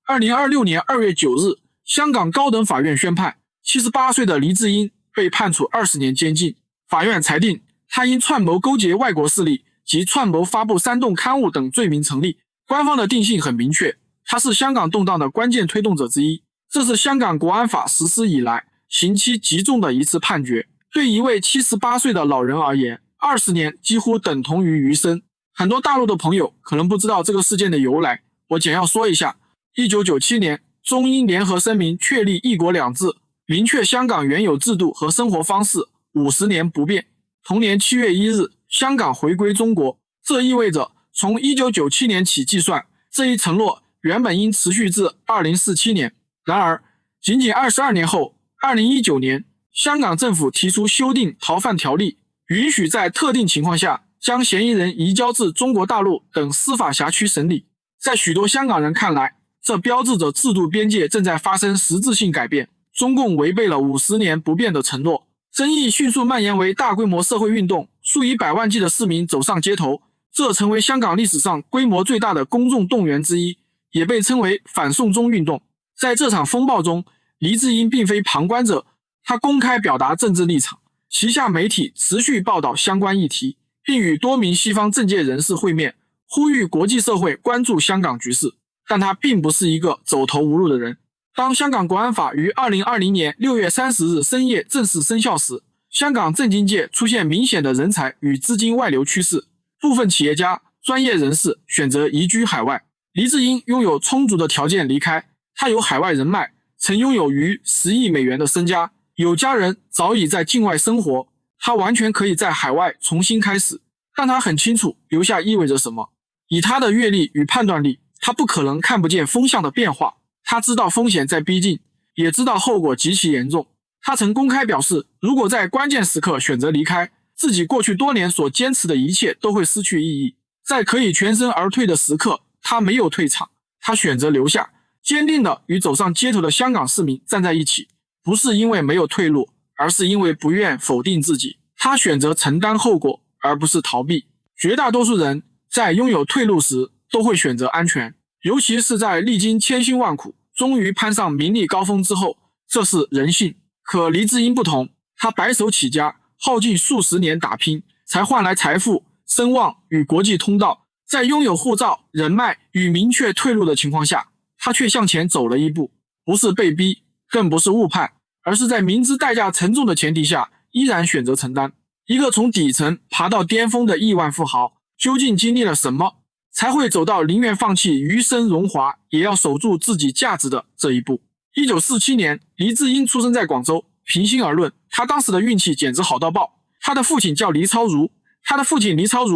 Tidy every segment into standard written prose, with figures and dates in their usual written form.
2026年2月9日，香港高等法院宣判，78岁的黎智英被判處20年监禁。法院裁定，他因串謀勾結外國勢力及串謀發布煽動刊物等罪名成立。官方的定性很明確，他是香港動盪的關鍵推動者之一。這是香港國安法實施以來刑期極重的一次判決。對一位78歲的老人而言，20年幾乎等同於餘生。很多大陸的朋友可能不知道這個事件的由來，我簡要說一下。1997年，中英聯合聲明確立一國兩制，明確香港原有制度和生活方式50年不變。同年7月1日，香港回歸中國，這意味着從1997年起計算，這一承諾原本應持續至2047年。然而，僅僅22年後，2019年，香港政府提出修訂逃犯條例，允許在特定情況下將嫌疑人移交至中國大陸等司法辖區審理。在許多香港人看來，這標誌着制度邊界正在發生實質性改變，中共違背了50年不變的承諾。爭議迅速蔓延為大規模社會運動，數以百萬計的市民走上街頭，這成為香港歷史上規模最大的公眾動員之一，也被稱為反送中運動。在這場風暴中，黎智英並非旁觀者，他公開表達政治立場，旗下媒體持續報道相關議題，並與多名西方政界人士會面，呼籲國際社會關注香港局勢。但他並不是一個走投無路的人。當香港國安法於2020年6月30日深夜正式生效時，香港政經界出現明顯的人才與資金外流趨勢，部分企業家、專業人士選擇移居海外。黎智英擁有充足的條件離開，他有海外人脈，曾擁有逾10億美元的身家，有家人早已在境外生活，他完全可以在海外重新開始。但他很清楚留下意味着什麼。以他的閱歷與判斷力，他不可能看不見風向的變化。他知道風險在逼近，也知道後果極其嚴重。他曾公開表示，如果在關鍵時刻選擇離開，自己過去多年所堅持的一切都會失去意義。在可以全身而退的時刻，他沒有退場，他選擇留下，堅定地與走上街頭的香港市民站在一起，不是因為沒有退路，而是因為不願否定自己。他選擇承擔後果，而不是逃避。絕大多數人在擁有退路時都會選擇安全，尤其是在歷經千辛萬苦，終於攀上名利高峰之後，這是人性。可黎智英不同，他白手起家，耗盡數十年打拼，才換來財富、聲望與國際通道。在擁有護照、人脈與明確退路的情況下，他卻向前走了一步，不是被逼，更不是誤判，而是在明知代價沉重的前提下，依然選擇承擔。一個從底層爬到巔峰的億萬富豪，究竟經歷了什麼，才會走到寧願放棄餘生榮華，也要守住自己價值的這一步？1947年，黎智英出生在廣州。平心而論，他當時的運氣簡直好到爆。他的父親叫黎超儒，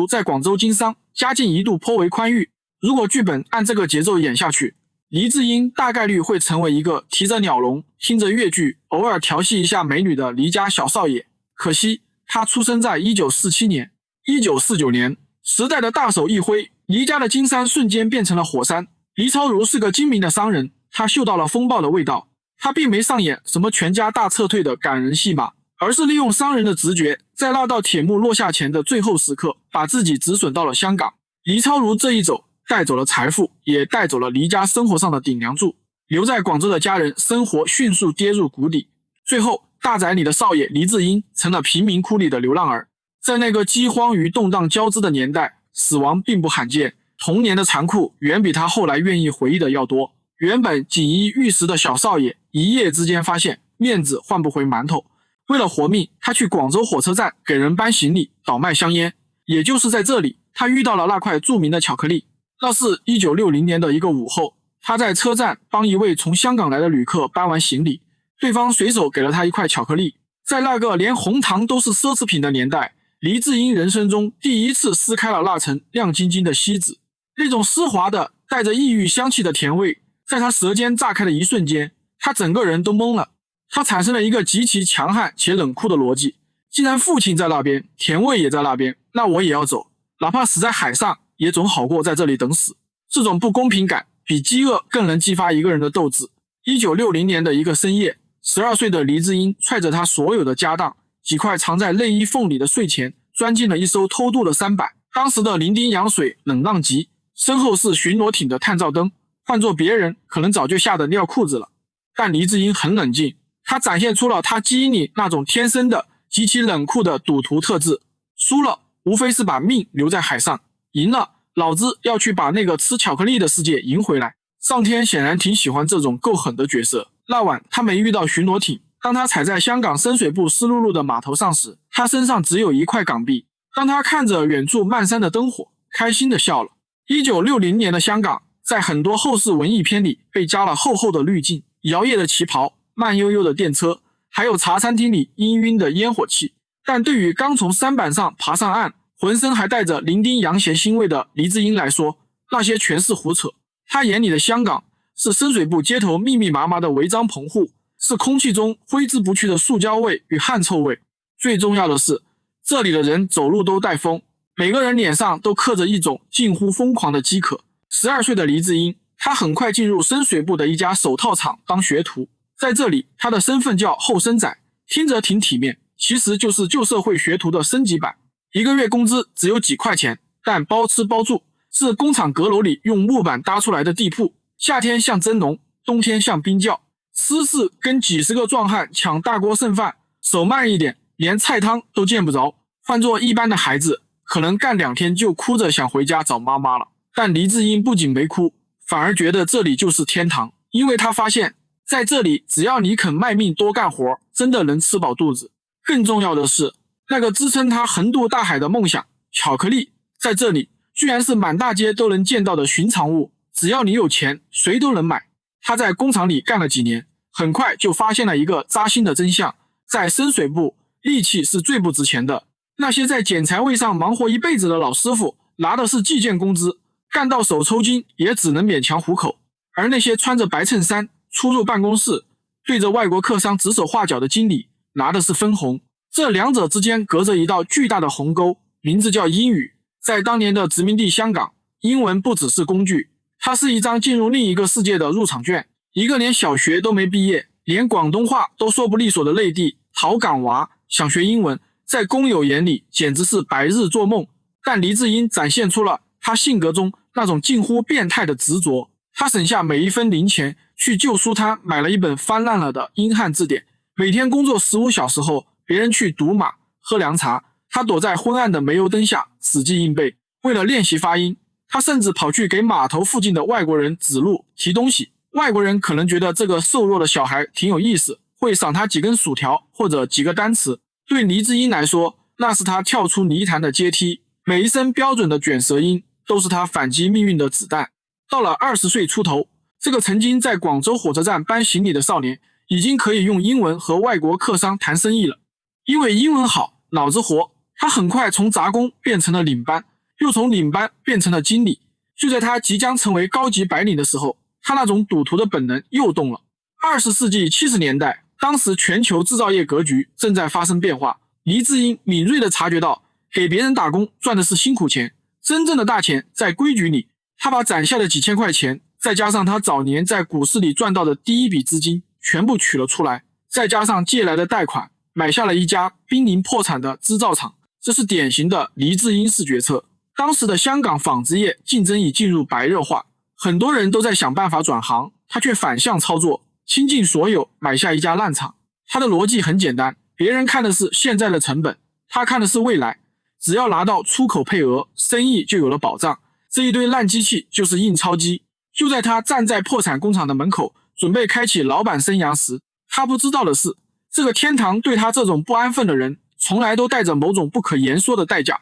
在廣州經商，家境一度頗為寬裕。如果劇本按這個節奏演下去，黎智英大概率會成為一個提着鳥籠、聽着粵劇、偶爾調戲一下美女的黎家小少爺。可惜，他出生在1947年。1949年，時代的大手一揮，黎家的金山瞬間變成了火山。黎超儒是個精明的商人，他嗅到了風暴的味道。他並沒上演什麼全家大撤退的感人戲碼，而是利用商人的直覺，在拉到鐵幕落下前的最後時刻，把自己止損到了香港。黎超儒這一走，帶走了財富，也帶走了黎家生活上的頂梁柱。留在廣州的家人生活迅速跌入谷底。最後，大宅裡的少爺黎智英成了貧民窟裡的流浪兒。在那個饑荒與動盪交織的年代，死亡並不罕見，童年的殘酷遠比他後來願意回憶的要多。原本錦衣玉食的小少爺，一夜之間發現面子換不回饅頭。為了活命，他去廣州火車站給人搬行李，倒賣香煙。也就是在這裡，他遇到了那塊著名的巧克力。那是1960年的一個午後，他在車站幫一位從香港來的旅客搬完行李，對方隨手給了他一塊巧克力。在那個連紅糖都是奢侈品的年代，黎智英人生中第一次撕開了那層亮晶晶的錫紙，那種絲滑的帶着異域香氣的甜味，在他舌尖炸開的一瞬間，他整個人都懵了。他產生了一個極其強悍且冷酷的邏輯：既然父親在那邊，甜味也在那邊，那我也要走，哪怕死在海上，也總好過在這裡等死。這種不公平感比飢餓更能激發一個人的鬥志。1960年的一個深夜，12歲的黎智英揣着他所有的家當，幾塊藏在內衣縫裡的稅錢，鑽進了一艘偷渡的舢板。當時的伶仃洋水冷浪急，身後是巡邏艇的探照燈。換做別人可能早就嚇得尿褲子了。但黎智英很冷靜，他展現出了他基因裡那種天生的極其冷酷的賭徒特質。輸了無非是把命留在海上，贏了老子要去把那個吃巧克力的世界贏回來。上天顯然挺喜歡這種夠狠的角色。那晚他沒遇到巡邏艇，當他踩在香港深水埗濕漉漉的碼頭上時，他身上只有1塊港幣。當他看着遠處漫山的燈火，開心地笑了。1960年的香港，在很多後世文藝片裡被加了厚厚的濾鏡，搖曳的旗袍，慢悠悠的電車，還有茶餐廳裡氤氲的煙火氣。但對於剛從舢板上爬上岸，渾身還帶着伶仃洋鹹腥味的黎智英來說，那些全是胡扯。他眼裡的香港是深水埗街頭密密麻麻的違章棚戶，是空氣中揮之不去的塑膠味與汗臭味。最重要的是，這裡的人走路都帶風，每個人臉上都刻着一種近乎瘋狂的飢渴。12歲的黎智英，他很快進入深水埗的一家手套廠當學徒。在這裡，他的身份叫後生仔，聽着挺體面，其實就是舊社會學徒的升級版。一個月工資只有幾塊錢，但包吃包住，是工廠閣樓裡用木板搭出來的地鋪，夏天像蒸籠，冬天像冰窖。私事跟幾十個壯漢搶大鍋剩飯，手慢一點，連菜湯都見不着。換做一般的孩子，可能幹2天就哭着想回家找媽媽了。但黎智英不僅沒哭，反而覺得這裡就是天堂，因為他發現，在這裡只要你肯賣命多幹活，真的能吃飽肚子。更重要的是，那個支撐他橫渡大海的夢想——巧克力，在這裡居然是滿大街都能見到的尋常物，只要你有錢，誰都能買。他在工廠裡幹了幾年，很快就發現了一個扎心的真相：在深水埗，力氣是最不值錢的。那些在剪裁位上忙活一輩子的老師傅，拿的是計件工資，幹到手抽筋也只能勉強糊口。而那些穿着白襯衫出入辦公室，對着外國客商指手畫腳的經理，拿的是分紅。這兩者之間隔着一道巨大的鴻溝，名字叫英語。在當年的殖民地香港，英文不只是工具，它是一張進入另一個世界的入場券。一個連小學都沒畢業，連廣東話都說不利索的內地逃港娃想學英文，在工友眼裡簡直是白日做夢。但黎智英展現出了他性格中那種近乎變態的執着。他省下每一分零錢去舊書攤買了一本翻爛了的英漢字典。每天工作15小時後，別人去賭馬喝涼茶，他躲在昏暗的煤油燈下死記硬背。為了練習發音，他甚至跑去給碼頭附近的外國人指路提東西。外國人可能覺得這個瘦弱的小孩挺有意思，會賞他幾根薯條或者幾個單詞。對黎智英來說，那是他跳出泥潭的階梯，每一聲標準的捲舌音都是他反擊命運的子彈。到了20歲出頭，這個曾經在廣州火車站搬行李的少年，已經可以用英文和外國客商談生意了。因為英文好，腦子活，他很快從雜工變成了領班，又從領班變成了經理。就在他即將成為高級白領的時候，他那種賭徒的本能又動了。20世紀70年代，當時全球製造業格局正在發生變化。黎智英敏銳地察覺到，給別人打工賺的是辛苦錢，真正的大錢在規矩裡。他把攢下的幾千塊錢，再加上他早年在股市裡賺到的第一筆資金，全部取了出來，再加上借來的貸款，買下了一家瀕臨破產的織造廠。這是典型的黎智英式決策。當時的香港紡織業競爭已進入白熱化，很多人都在想辦法轉行，他卻反向操作，傾盡所有買下一家爛廠。他的邏輯很簡單，別人看的是現在的成本，他看的是未來。只要拿到出口配額，生意就有了保障。這一堆爛機器就是印鈔機。就在他站在破產工廠的門口，準備開啟老闆生涯時，他不知道的是，這個天堂對他這種不安分的人，從來都帶着某種不可言說的代價。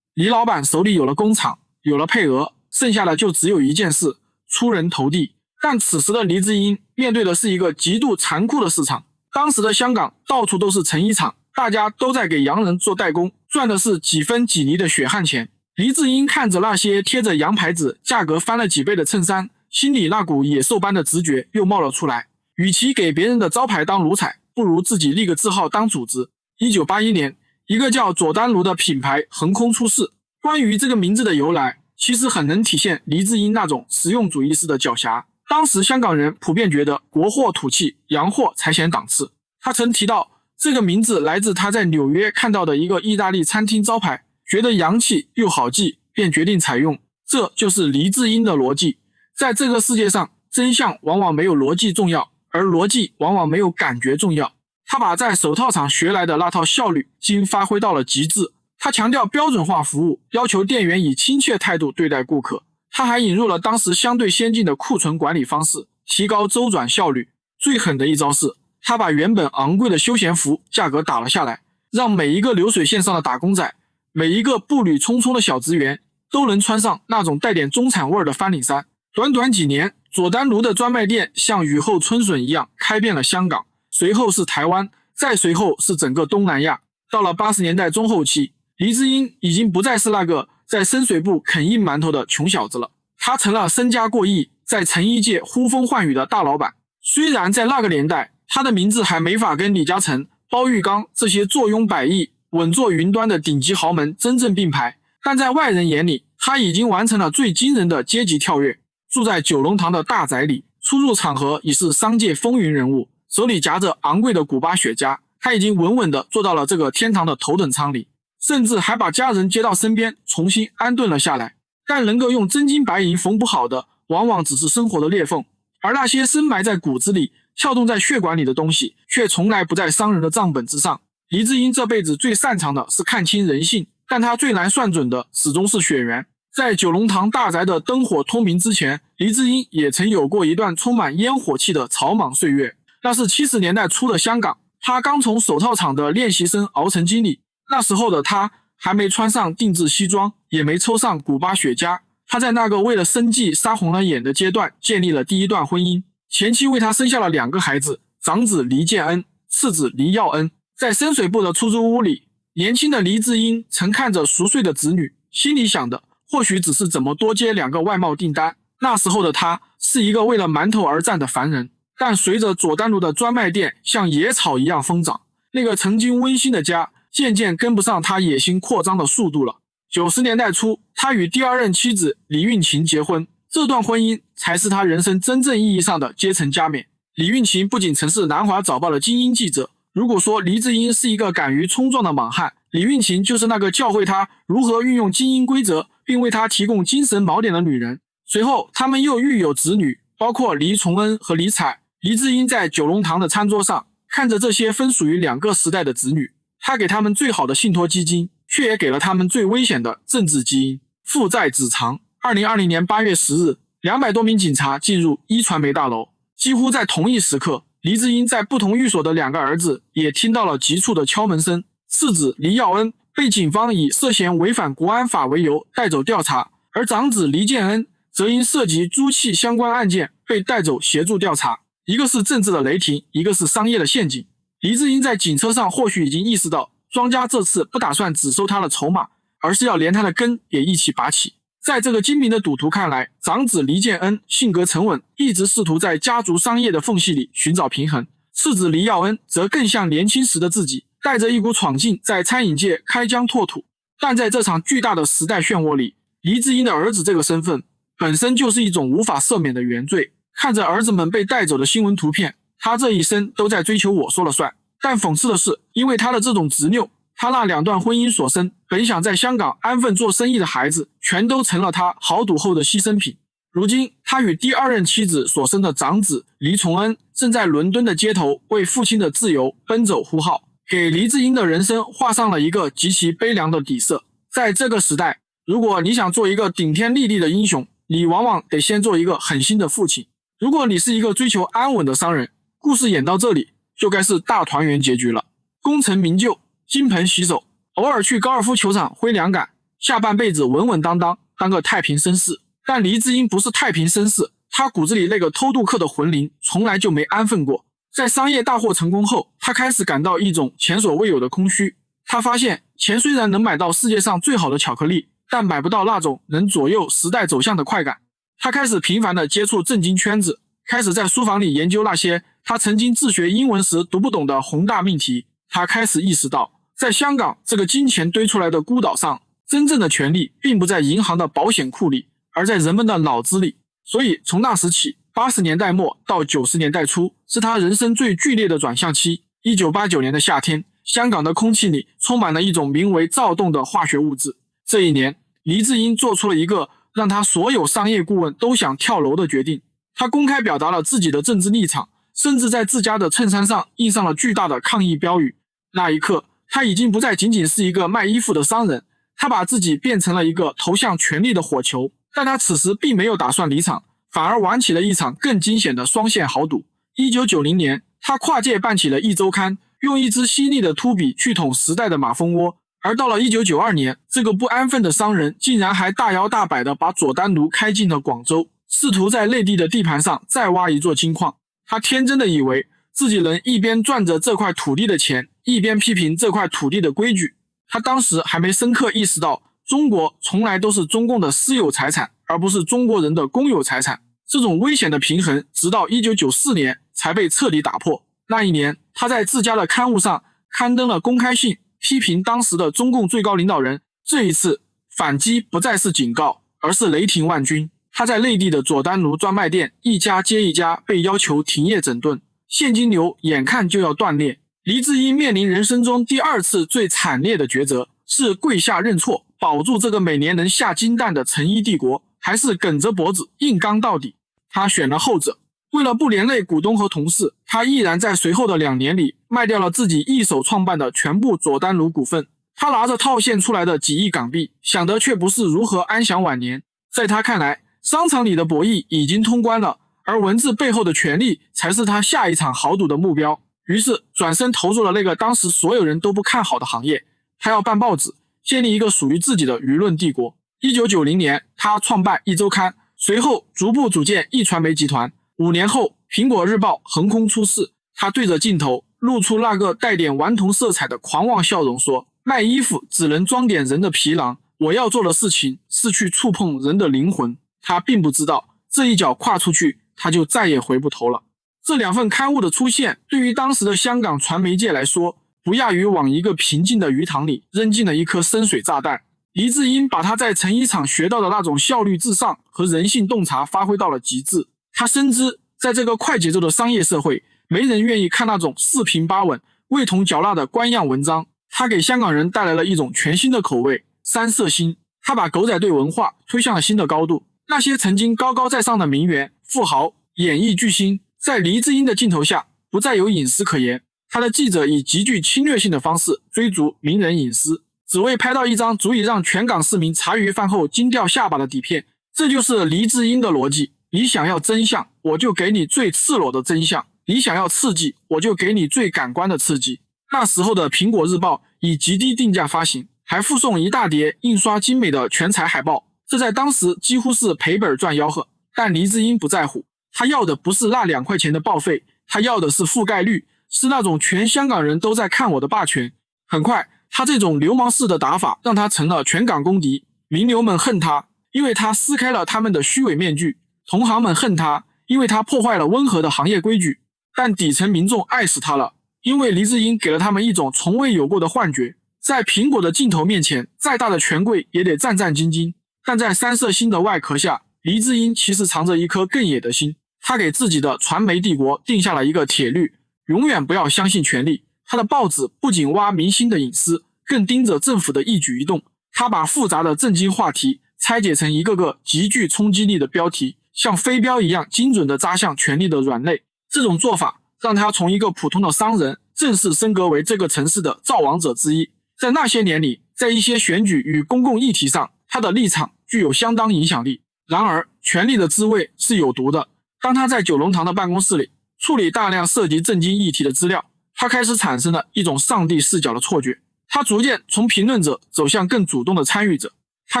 黎老闆手裡有了工廠，有了配額，剩下的就只有一件事：出人頭地。但此時的黎智英面對的是一個極度殘酷的市場。當時的香港到處都是成衣廠，大家都在給洋人做代工，賺的是幾分幾厘的血汗錢。黎智英看着那些貼着洋牌子、價格翻了幾倍的襯衫，心裡那股野獸般的直覺又冒了出來。與其給別人的招牌當奴才，不如自己立個字號當組織。1981年，一個叫佐丹奴的品牌橫空出世。關於這個名字的由來，其實很能體現黎智英那種實用主義式的狡黠。當時香港人普遍覺得國貨土氣，洋貨才顯檔次。他曾提到，這個名字來自他在紐約看到的一個意大利餐廳招牌，覺得洋氣又好記，便決定採用。這就是黎智英的邏輯。在這個世界上，真相往往沒有邏輯重要，而邏輯往往沒有感覺重要。他把在手套廠學來的那套效率經發揮到了極致。他強調標準化服務，要求店員以親切態度對待顧客。他還引入了當時相對先進的庫存管理方式，提高周轉效率。最狠的一招是，他把原本昂貴的休閒服價格打了下來，讓每一個流水線上的打工仔，每一個步履匆匆的小職員都能穿上那種帶點中產味兒的翻領衫。短短幾年，佐丹奴的專賣店像雨後春筍一樣開遍了香港，隨後是台灣，再隨後是整個東南亞。到了80年代中後期，黎智英已經不再是那個在深水埗啃硬馒頭的窮小子了，他成了身家過億，在成衣界呼風喚雨的大老闆。雖然在那個年代，他的名字還沒法跟李嘉誠、包玉剛這些坐擁百億、穩坐雲端的頂級豪門真正並排，但在外人眼裡，他已經完成了最驚人的階級跳躍。住在九龍塘的大宅裡，出入場合已是商界風雲人物，手裡夾着昂貴的古巴雪茄，他已經穩穩地坐到了這個天堂的頭等艙裡，甚至還把家人接到身邊，重新安頓了下來。但能夠用真金白銀縫補好的，往往只是生活的裂縫，而那些深埋在骨子裡、跳動在血管裡的東西，卻從來不在商人的賬本之上。黎智英這輩子最擅長的是看清人性，但他最難算準的始終是血緣。在九龍塘大宅的燈火通明之前，黎智英也曾有過一段充滿煙火气的草莽歲月。那是70年代初的香港，他剛從手套廠的練習生熬成經理。那時候的他還沒穿上定制西裝，也沒抽上古巴雪茄。他在那個為了生計殺紅了眼的階段，建立了第一段婚姻。前妻為他生下了2個孩子，長子黎建恩，次子黎耀恩。在深水埗的出租屋裡，年輕的黎智英曾看着熟睡的子女，心裡想的或許只是怎麼多接2個外貿訂單。那時候的他是一個為了饅頭而戰的凡人，但隨着佐丹奴的專賣店像野草一樣瘋長，那個曾經溫馨的家漸漸跟不上他野心擴張的速度了。90年代初，他與第2任妻子李運琴結婚，這段婚姻才是他人生真正意義上的階層加冕。李運琴不僅曾是南華早報的精英記者，如果說黎智英是一個敢於衝撞的莽漢，李運琴就是那個教會他如何運用精英規則並為他提供精神寶典的女人。隨後他們又育有子女，包括黎崇恩和黎彩。黎智英在九龍塘的餐桌上看着這些分屬於2個時代的子女，他給他們最好的信託基金，卻也給了他們最危險的政治基因。父債子償。2020年8月10日，200多名警察進入一傳媒大樓，幾乎在同一時刻，黎智英在不同寓所的2個兒子也聽到了急促的敲門聲。次子黎耀恩被警方以涉嫌違反國安法為由帶走調查，而長子黎建恩則因涉及租契相關案件被帶走協助調查。一個是政治的雷霆，一個是商業的陷阱。黎智英在警車上或許已經意識到，莊家這次不打算只收他的籌碼，而是要連他的根也一起拔起。在這個精明的賭徒看來，長子黎建恩性格沉穩，一直試圖在家族商業的縫隙裡尋找平衡。次子黎耀恩則更像年輕時的自己，帶着一股闖勁，在餐飲界開疆拓土。但在這場巨大的時代漩渦裡，黎智英的兒子這個身份本身就是一種無法赦免的原罪。看着兒子們被帶走的新聞圖片，他這一生都在追求我說了算。但諷刺的是，因為他的這種執拗，他那2段婚姻所生，本想在香港安分做生意的孩子，全都成了他豪賭後的犧牲品。如今，他與第2任妻子所生的長子黎崇恩，正在倫敦的街頭為父親的自由奔走呼號，給黎智英的人生畫上了一個極其悲涼的底色。在這個時代，如果你想做一個頂天立地的英雄，你往往得先做一個狠心的父親。如果你是一個追求安穩的商人，故事演到這裡就該是大團圓結局了。功成名就，金盆洗手，偶爾去高爾夫球場揮兩桿，下半輩子穩穩當當當個太平紳士。但黎智英不是太平紳士，他骨子裡那個偷渡客的魂靈從來就沒安分過。在商業大獲成功後，他開始感到一種前所未有的空虛。他發現錢雖然能買到世界上最好的巧克力，但買不到那種能左右時代走向的快感。他開始頻繁地接觸政經圈子，開始在書房裡研究那些他曾經自學英文時讀不懂的宏大命題。他開始意識到，在香港這個金錢堆出來的孤島上，真正的權力並不在銀行的保險庫裡，而在人們的腦子裡。所以從那時起，80年代末到90年代初是他人生最劇烈的轉向期。1989年的夏天，香港的空氣裡充滿了一種名為躁動的化學物質。這一年，黎智英做出了一個讓他所有商業顧問都想跳樓的決定。他公開表達了自己的政治立場，甚至在自家的襯衫上印上了巨大的抗議標語。那一刻，他已經不再僅僅是一個賣衣服的商人，他把自己變成了一個投向權力的火球。但他此時並沒有打算離場，反而玩起了一場更驚險的雙線豪賭。1990年，他跨界辦起了一週刊，用一支犀利的禿筆去捅時代的馬蜂窩。而到了1992年，這個不安分的商人竟然還大搖大擺地把佐丹奴開進了廣州，試圖在內地的地盤上再挖一座金礦。他天真的以為自己能一邊賺着這塊土地的錢，一邊批評這塊土地的規矩。他當時還沒深刻意識到，中國從來都是中共的私有財產，而不是中國人的公有財產。這種危險的平衡，直到1994年才被徹底打破。那一年，他在自家的刊物上刊登了公開信，批評當時的中共最高領導人。這一次反擊不再是警告，而是雷霆萬鈞。他在內地的佐丹奴專賣店一家接一家被要求停業整頓，現金流眼看就要斷裂。黎智英面臨人生中第二次最慘烈的抉擇，是跪下認錯，保住這個每年能下金蛋的成衣帝國，還是梗着脖子硬剛到底。他選了後者。為了不連累股東和同事，他毅然在隨後的2年裡賣掉了自己一手創辦的全部佐丹奴股份。他拿着套现出來的幾億港幣，想的卻不是如何安享晚年。在他看來，商場裡的博弈已經通關了，而文字背後的權力才是他下一場豪賭的目標。於是轉身投入了那個當時所有人都不看好的行業。他要辦報紙，建立一個屬於自己的輿論帝國。1990年，他創辦一週刊，隨後逐步組建一傳媒集團。5年後，蘋果日報橫空出世，他對着鏡頭露出那個帶點頑童色彩的狂妄笑容，說：賣衣服只能裝點人的皮囊，我要做的事情是去觸碰人的靈魂。他並不知道，這一腳跨出去，他就再也回不頭了。這2份刊物的出現，對於當時的香港傳媒界來說，不亞於往一個平靜的魚塘裡扔進了一顆深水炸彈。黎智英把他在成衣廠學到的那種效率至上和人性洞察發揮到了極致。他深知，在這個快節奏的商業社會，沒人願意看那種四平八穩、味同嚼蠟的官樣文章。他給香港人帶來了一種全新的口味——三色腥。他把狗仔隊文化推向了新的高度。那些曾經高高在上的名媛、富豪、演藝巨星，在黎智英的鏡頭下，不再有隱私可言。他的記者以極具侵略性的方式追逐名人隱私，只為拍到一張足以讓全港市民茶餘飯後驚掉下巴的底片。這就是黎智英的邏輯。你想要真相，我就給你最赤裸的真相；你想要刺激，我就給你最感官的刺激。那時候的蘋果日報以極低定價發行，還附送一大疊印刷精美的全彩海報，這在當時幾乎是賠本賺吆喝。但黎智英不在乎，他要的不是那2塊錢的報費，他要的是覆蓋率，是那種全香港人都在看我的霸權。很快，他這種流氓式的打法讓他成了全港公敵。名流們恨他，因為他撕開了他們的虛偽面具。同行們恨他，因為他破壞了溫和的行業規矩。但底層民众愛死他了，因為黎智英給了他們一種從未有過的幻覺，在蘋果的鏡頭面前，再大的權貴也得戰戰兢兢。但在三色星的外殼下，黎智英其實藏着一顆更野的心。他給自己的傳媒帝國定下了一個鐵律：永遠不要相信權力。他的報紙不僅挖明星的隱私，更盯着政府的一舉一動。他把複雜的政經話題拆解成一個個極具衝擊力的標題，像飛鏢一樣精準地扎向權力的軟肋。這種做法讓他從一個普通的商人正式升格為這個城市的造王者之一。在那些年裡，在一些選舉與公共議題上，他的立場具有相當影響力。然而，權力的滋味是有毒的。當他在九龍塘的辦公室裡處理大量涉及政經議題的資料，他開始產生了一種上帝視角的錯覺。他逐漸從評論者走向更主動的參與者。他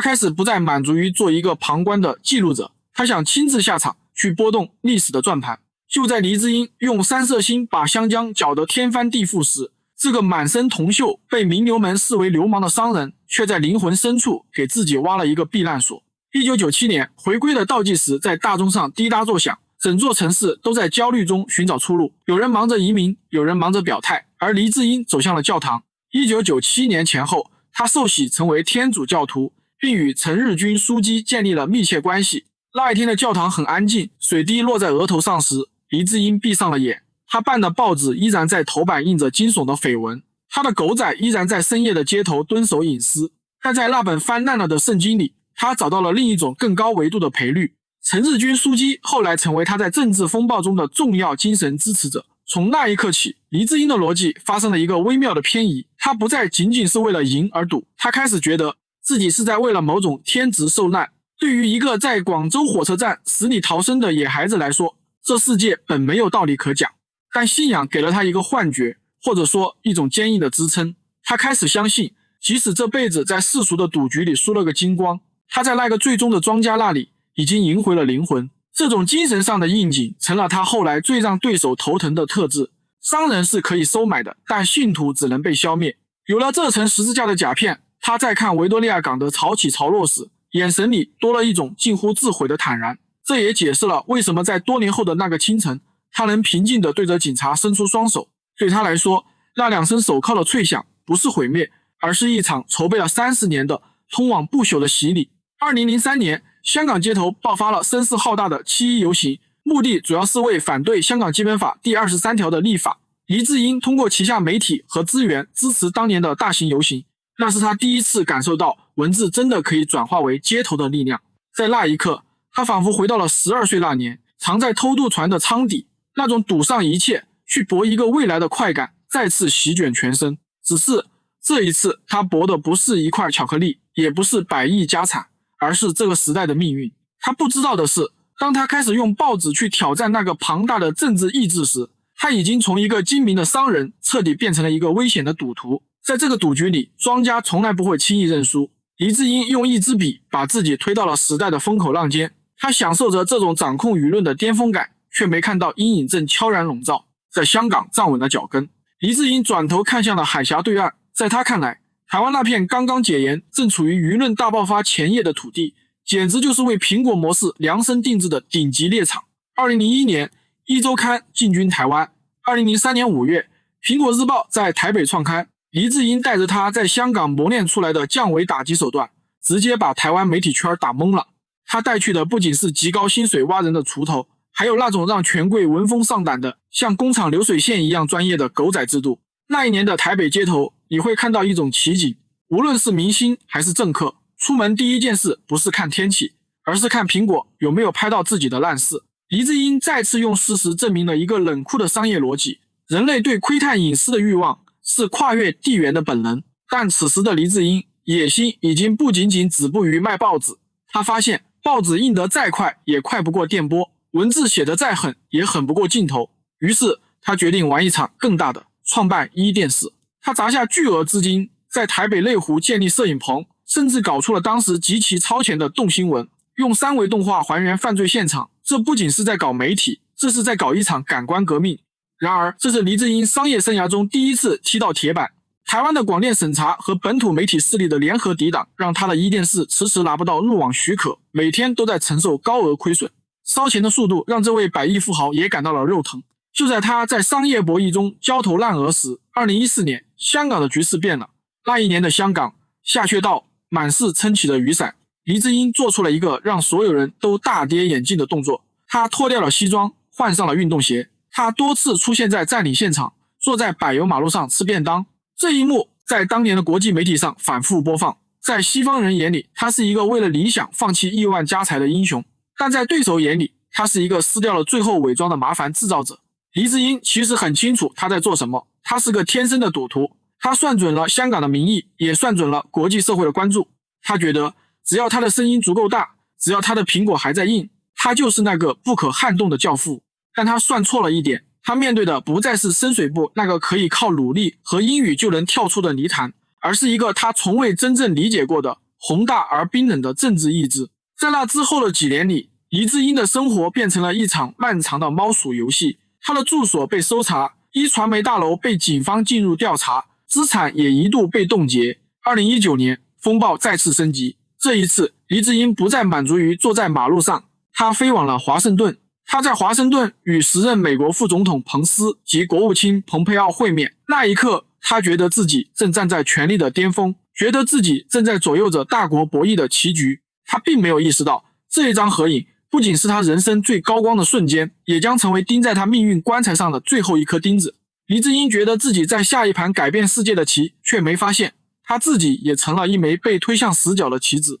開始不再滿足於做一個旁觀的記錄者，他想親自下場去撥動歷史的轉盤。就在黎智英用三色星把香江攪得天翻地覆時，這個滿身銅鏽被名流們視為流氓的商人，卻在靈魂深處給自己挖了一個避難所。1997年回歸的倒計時在大鐘上滴答作響，整座城市都在焦慮中尋找出路。有人忙着移民，有人忙着表態，而黎智英走向了教堂。1997年前後，他受洗成為天主教徒，並與陳日君樞機建立了密切關係。那一天的教堂很安靜，水滴落在額頭上時，黎智英閉上了眼。他辦的報紙依然在頭版印着驚悚的緋聞，他的狗仔依然在深夜的街頭蹲守隱私。但在那本翻爛了的聖經裡，他找到了另一種更高維度的賠率。陳日君樞機後來成為他在政治風暴中的重要精神支持者。從那一刻起，黎智英的邏輯發生了一個微妙的偏移，他不再僅僅是為了贏而賭，他開始覺得自己是在為了某種天職受難。對於一個在廣州火車站死裡逃生的野孩子來說，這世界本沒有道理可講，但信仰給了他一個幻覺，或者說一種堅硬的支撐。他開始相信，即使這輩子在世俗的賭局裡輸了個精光，他在那個最終的莊家那裡已經贏回了靈魂。這種精神上的應景成了他後來最讓對手頭疼的特質。商人是可以收買的，但信徒只能被消滅。有了这層十字架的甲片，他在看維多利亞港的潮起潮落時，眼神裡多了一種近乎自毀的坦然。這也解釋了為什麼在多年後的那個清晨，他能平靜地對着警察伸出雙手。對他來說，那2聲手銬的脆響不是毀滅，而是一場籌備了30年的通往不朽的洗禮。2003年，香港街頭爆發了聲勢浩大的7·1遊行，目的主要是為反對香港基本法第23條的立法。黎智英通過旗下媒體和資源支持當年的大型遊行，那是他第一次感受到文字真的可以轉化為街頭的力量。在那一刻，他仿佛回到了12歲那年，藏在偷渡船的艙底，那種賭上一切去搏一個未來的快感再次席捲全身。只是這一次，他搏的不是一塊巧克力，也不是100億家產，而是這個時代的命運。他不知道的是，當他開始用報紙去挑戰那個龐大的政治意志時，他已經從一個精明的商人徹底變成了一個危險的賭徒。在這個賭局裡，莊家從來不會輕易認輸。黎智英用一支筆把自己推到了時代的風口浪尖，他享受着這種掌控輿論的巔峰感，卻沒看到陰影正悄然籠罩。在香港站穩了腳跟，黎智英轉頭看向了海峽對岸。在他看來，台灣那片剛剛解嚴、正處於輿論大爆發前夜的土地，簡直就是為蘋果模式量身定制的頂級獵場。2001年，一週刊進軍台灣。2003年5月，蘋果日報在台北創刊。黎智英帶着他在香港磨練出來的降維打擊手段，直接把台灣媒體圈打懵了。他帶去的不僅是極高薪水挖人的鋤頭，還有那種讓權貴聞風喪膽的像工廠流水線一樣專業的狗仔制度。那一年的台北街頭，你會看到一種奇景，無論是明星還是政客，出門第一件事不是看天氣，而是看蘋果有沒有拍到自己的爛事。黎智英再次用事實證明了一個冷酷的商業邏輯：人類對窺探隱私的慾望是跨越地緣的本能。但此時的黎智英野心已經不僅僅止步於賣報紙。他發現報紙印得再快也快不過電波，文字寫得再狠也狠不過鏡頭。於是他決定玩一場更大的，創辦一電視。他砸下巨額資金，在台北內湖建立攝影棚，甚至搞出了當時極其超前的動新聞，用3維動畫還原犯罪現場。這不僅是在搞媒體，這是在搞一場感官革命。然而，這是黎智英商業生涯中第一次踢到鐵板。台灣的廣電審查和本土媒體勢力的聯合抵擋，讓他的一電視遲遲拿不到入網許可，每天都在承受高額虧損。燒錢的速度讓這位100億富豪也感到了肉疼。就在他在商業博弈中焦頭爛額時，2014年，香港的局勢變了。那一年的香港，下缺道，滿是撐起的雨傘。黎智英做出了一個讓所有人都大跌眼鏡的動作，他脫掉了西裝，換上了運動鞋。他多次出現在佔領現場，坐在柏油馬路上吃便當。這一幕在當年的國際媒體上反覆播放。在西方人眼裡，他是一個為了理想放棄億萬家財的英雄，但在對手眼裡，他是一個撕掉了最後偽裝的麻煩制造者。黎智英其實很清楚他在做什麼，他是個天生的賭徒。他算準了香港的民意，也算準了國際社會的關注。他覺得只要他的聲音足夠大，只要他的蘋果還在印，他就是那個不可撼動的教父。但他算錯了一點，他面對的不再是深水埗那個可以靠努力和英語就能跳出的泥潭，而是一個他從未真正理解過的宏大而冰冷的政治意志。在那之後的幾年裡，黎智英的生活變成了一場漫長的貓鼠遊戲。他的住所被搜查，一傳媒大樓被警方進入調查，資產也一度被凍結。2019年，風暴再次升級。這一次，黎智英不再滿足於坐在馬路上，他飛往了華盛頓。他在華盛頓與時任美國副總統彭斯及國務卿蓬佩奧會面。那一刻，他覺得自己正站在權力的巔峰，覺得自己正在左右着大國博弈的棋局。他並沒有意識到，這一張合影不僅是他人生最高光的瞬間，也將成為釘在他命運棺材上的最後一顆釘子。黎智英覺得自己在下一盤改變世界的棋，卻沒發現他自己也成了一枚被推向死角的棋子。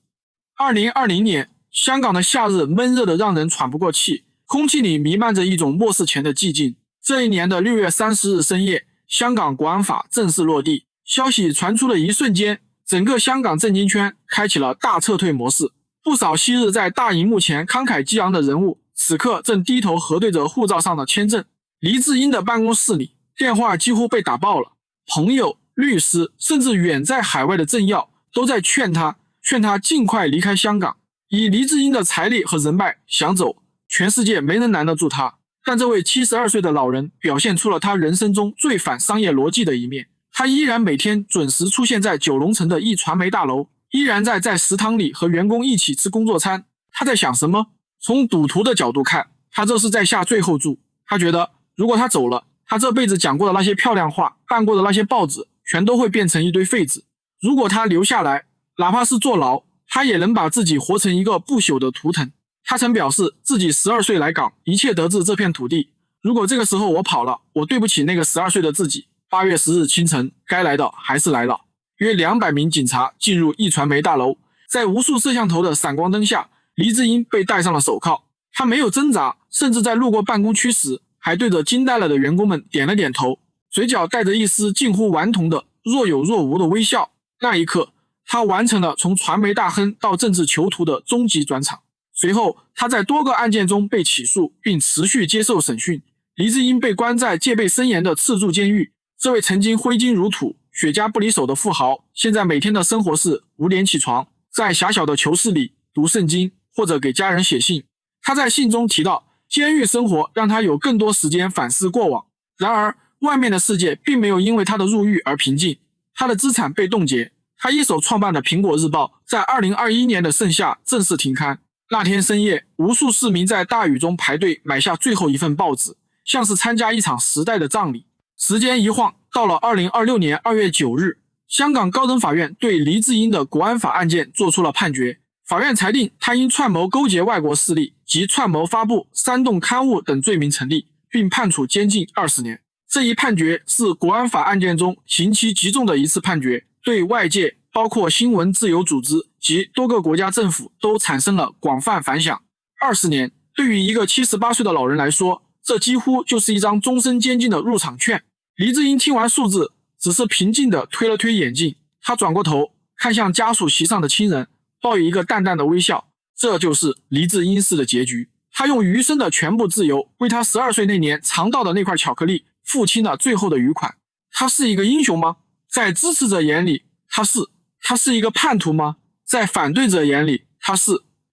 2020年，香港的夏日悶熱的讓人喘不過氣，空氣裡彌漫着一種末世前的寂靜。這一年的6月30日深夜，香港國安法正式落地，消息傳出的一瞬間，整個香港政經圈開啟了大撤退模式。不少昔日在大熒幕前慷慨激昂的人物，此刻正低頭核對着護照上的簽證。黎智英的辦公室裡，電話幾乎被打爆了，朋友、律師，甚至遠在海外的政要都在勸他盡快離開香港。以黎智英的財力和人脈，想走，全世界沒人攔得住他。但這位72歲的老人表現出了他人生中最反商業邏輯的一面。他依然每天準時出現在九龍城的壹傳媒大樓，依然在食堂裡和員工一起吃工作餐。他在想什麼？從賭徒的角度看，他這是在下最後注。他覺得如果他走了，他這輩子講過的那些漂亮話，辦過的那些報紙，全都會變成一堆廢紙。如果他留下來，哪怕是坐牢，他也能把自己活成一個不朽的图騰。他曾表示自己12歲來港，一切得自這片土地。如果這個時候我跑了，我對不起那個12歲的自己。8月10日清晨，該來的還是來了。約200名警察進入壹傳媒大樓，在無數攝像頭的閃光燈下，黎智英被戴上了手銬。他沒有掙扎，甚至在路過辦公區時，還對着驚呆了的員工們點了點頭，嘴角帶着一絲近乎頑童的若有若無的微笑。那一刻，他完成了從傳媒大亨到政治囚徒的終極轉場。隨後，他在多個案件中被起訴，並持續接受審訊。黎智英被關在戒備森嚴的赤柱監獄。這位曾經揮金如土、雪茄不離手的富豪，現在每天的生活是5點起床，在狹小的囚室裡讀聖經或者給家人寫信。他在信中提到，監獄生活讓他有更多時間反思過往。然而，外面的世界並沒有因為他的入獄而平靜。他的資產被凍結，他一手創辦的《蘋果日報》在2021年的盛夏正式停刊。那天深夜，無數市民在大雨中排隊買下最後一份報紙，像是參加一場時代的葬禮。時間一晃，到了2026年2月9日，香港高等法院對黎智英的國安法案件作出了判決。法院裁定他因串謀勾結外國勢力及串謀發布煽動刊物等罪名成立，並判處監禁20年。這一判決是國安法案件中刑期極重的一次判決，對外界包括新聞自由組織及多個國家政府都產生了廣泛反響。20年對於一個78歲的老人來說，這幾乎就是一張終身監禁的入場券。黎智英聽完數字，只是平靜地推了推眼鏡，他轉過頭看向家屬席上的親人，報以一個淡淡的微笑。這就是黎智英式的結局。他用餘生的全部自由，為他12歲那年嘗到的那塊巧克力付清了最後的餘款。他是一個英雄嗎？在支持者眼裡，他是一個叛徒嗎？在反對者眼裡，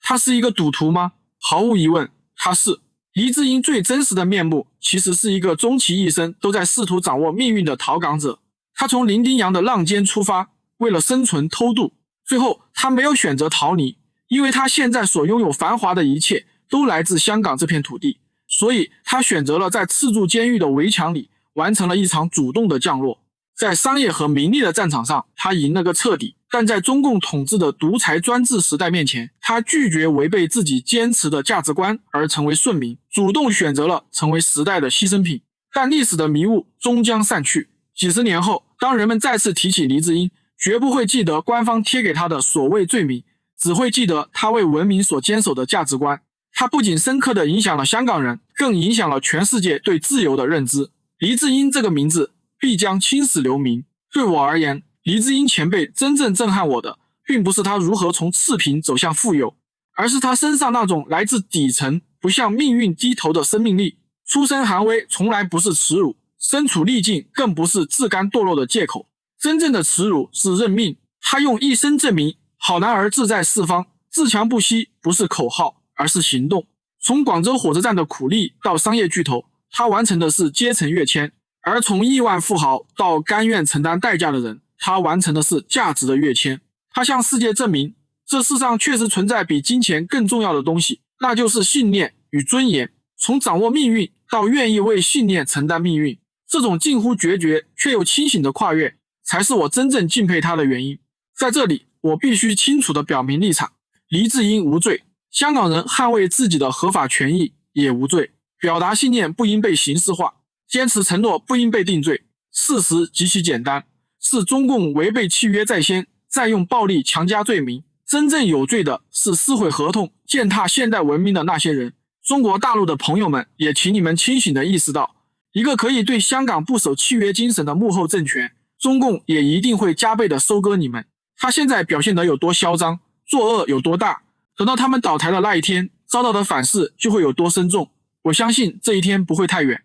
他是一個賭徒嗎？毫無疑問，他是。黎智英最真實的面目，其實是一個終其一生都在試圖掌握命運的逃港者。他從伶仃洋的浪尖出發，為了生存偷渡，最後他沒有選擇逃離，因為他現在所擁有繁華的一切都來自香港這片土地，所以他選擇了在赤柱監獄的圍牆裡完成了一場主動的降落。在商業和名利的戰場上，他贏了個徹底，但在中共統治的獨裁專制時代面前，他拒絕違背自己堅持的價值觀而成為順民，主動選擇了成為時代的犧牲品。但歷史的迷霧終將散去，幾十年後，當人們再次提起黎智英，絕不會記得官方貼給他的所謂罪名，只會記得他為文明所堅守的價值觀。他不僅深刻地影響了香港人，更影響了全世界對自由的認知。黎智英這個名字必將青史留名。對我而言，黎智英前輩真正震撼我的，並不是他如何從赤貧走向富有，而是他身上那種來自底層、不向命運低頭的生命力。出身寒微從來不是恥辱，身處逆境更不是自甘墮落的借口。真正的恥辱是認命。他用一生證明，好男兒志在四方，自強不息不是口號，而是行動。從廣州火車站的苦力到商業巨頭，他完成的是階層躍遷；而從億萬富豪到甘願承擔代價的人，他完成的是價值的躍遷。他向世界證明，這世上確實存在比金錢更重要的東西，那就是信念與尊嚴。從掌握命運到願意為信念承擔命運，這種近乎決絕卻又清醒的跨越，才是我真正敬佩他的原因。在這裡，我必須清楚地表明立場：黎智英無罪，香港人捍衛自己的合法權益也無罪。表達信念不應被刑事化，堅持承諾不應被定罪。事實極其簡單，是中共違背契約在先，再用暴力強加罪名，真正有罪的是撕毀合同、踐踏現代文明的那些人。中國大陸的朋友們，也請你們清醒地意識到，一个可以对香港不守契约精神的幕後政權，中共也一定會加倍地收割你們。他現在表現得有多囂張，作惡有多大，等到他們倒台的那一天，遭到的反噬就會有多深重。我相信這一天不會太遠。